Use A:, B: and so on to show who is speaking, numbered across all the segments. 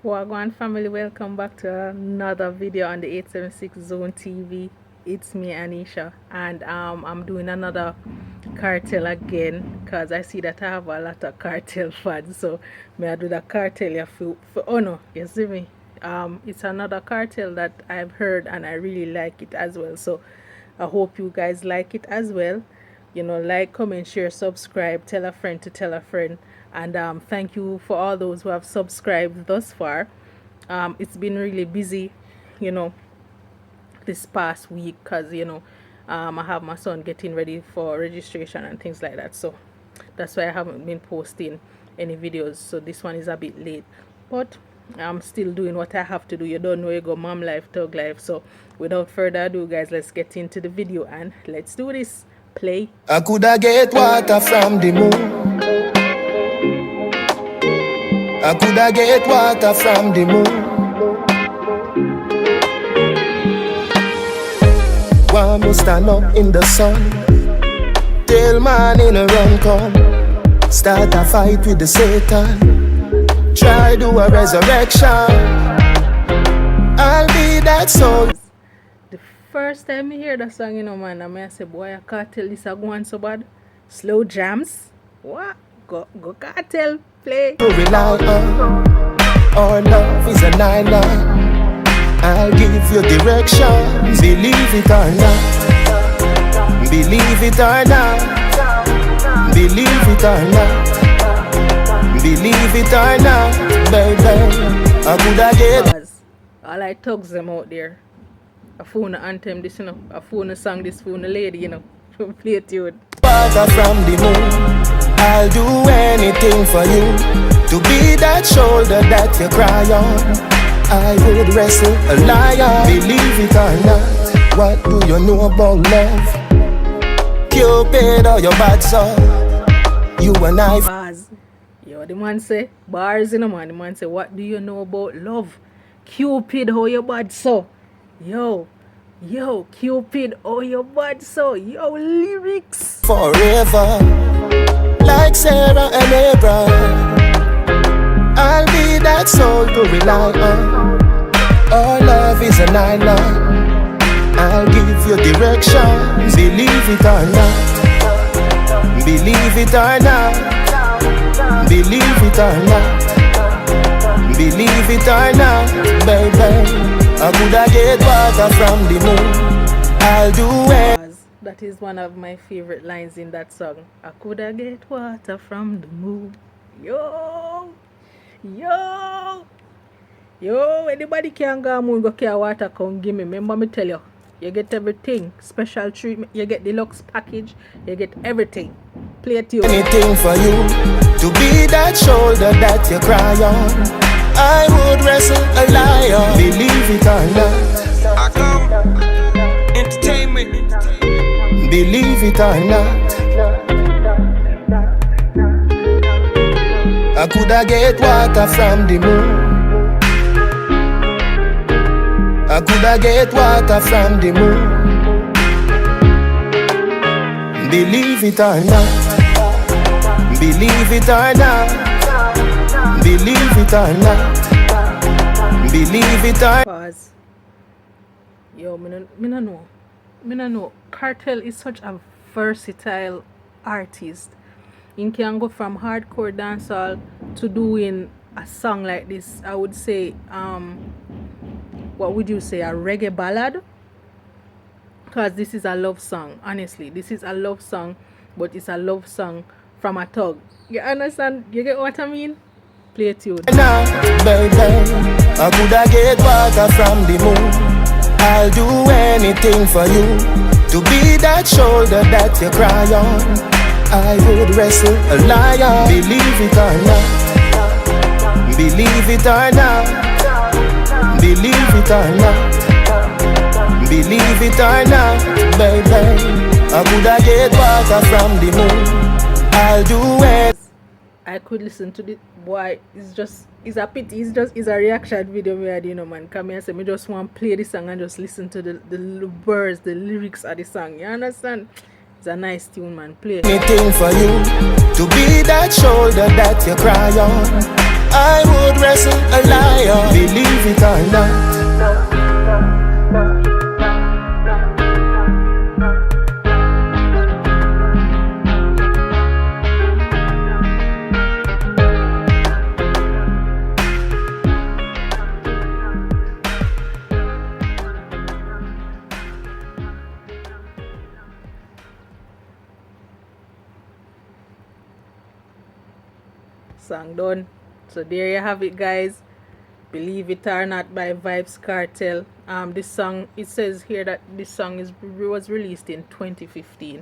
A: Wagwan family, welcome back to another video on the 876 Zone TV. It's me Anisha, and I'm doing another cartel again because I see that I have a lot of cartel fans, so may I do the cartel ya for oh no, you see me. It's another cartel that I've heard and I really like it as well, so I hope you guys like it as well. You know, like, comment, share, subscribe, tell a friend to tell a friend. And thank you for all those who have subscribed thus far. It's been really busy, you know, this past week because, you know, I have my son getting ready for registration and things like that. So that's why I haven't been posting any videos. So this one is a bit late. But I'm still doing what I have to do. You don't know, you go mom life, thug life. So without further ado, guys, let's get into the video and let's do this. Play.
B: I coulda get water from the moon. I coulda get water from the moon. Why me stand up in the sun? Tell man in a run come. Start a fight with the Satan. Try do a resurrection. I'll be that soul.
A: The first time I hear that song, you know, man, I say, boy, I can't tell this a go on so bad. Slow jams. What? Go cartel. Play.
B: To rely on. Our love is a 9-9. I'll give you direction. Believe it or not. Believe it or not. Believe it or not. Believe it or not. Baby, I coulda get.
A: All I thugs them out there. A phone anthem this, you know. A phone song this, phone lady, you know. Play tune.
B: Water from the moon. I'll do anything for you. To be that shoulder that you cry on. I would wrestle a lion. Believe it or not. What do you know about love? Cupid or your bad soul? You and I.
A: Bars. Yo, the man say bars, you know, man. The man say, what do you know about love? Cupid, how you bad so? Yo, Cupid, oh you bad so? Yo, lyrics.
B: Forever, like Sarah and Abraham. I'll be that soul to rely on. Our love is a 9-9. I'll give you direction. Believe it or not. Believe it or not. Believe it or not. Believe it or not. Baby, I coulda get water from the moon. I'll do it.
A: That is one of my favorite lines in that song. I coulda get water from the moon. Yo, anybody can go moon go carry water, come give me. Remember me tell you, you get everything. Special treatment, you get deluxe package, you get everything. Play it to you.
B: Anything for you. To be that shoulder that you cry on. I would wrestle a lion. Believe it or not.
C: I come entertainment.
B: Believe it or not. I coulda get water from the moon. I coulda get water from the moon. Believe it or not. Believe it or not. Believe it or not. Believe it or not.
A: Pause. Yo, me no know. Kartel is such a versatile artist. He can go from hardcore dancehall to doing a song like this. I would say, what would you say, a reggae ballad? Because this is a love song. Honestly, this is a love song, but it's a love song from a thug. You understand? You get what I mean? Play it tune.
B: Nah, baby, I coulda get water from the moon. I'll do anything for you. To be that shoulder that you cry on. I would wrestle a lion. Believe it or not. Believe it or not. Believe it or not. Believe it or not. Baby, I coulda get water from the moon. I'll do it.
A: I could listen to this boy. It's a pity. It's a reaction video me had, you know, man. Come here, say me just want to play the song and just listen to the words, the lyrics of the song. You understand? It's a nice tune, man. Play.
B: Anything for you. To be that shoulder that you cry on. I would wrestle a lion. Believe it or not.
A: Song done. So there you have it, guys. Believe it or not by Vybz Kartel. This song, it says here that this song was released in 2015.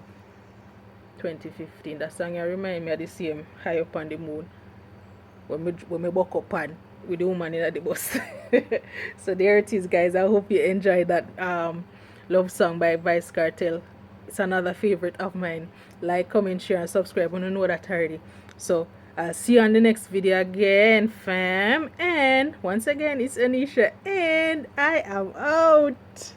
A: 2015. That song remind me of the same High Up on the Moon. When me buck up on with the woman in the bus. So there it is, guys. I hope you enjoyed that love song by Vybz Kartel. It's another favorite of mine. Like, comment, share, and subscribe. I don't know that already. So I'll see you on the next video again, fam. And once again, it's Anisha, and I am out.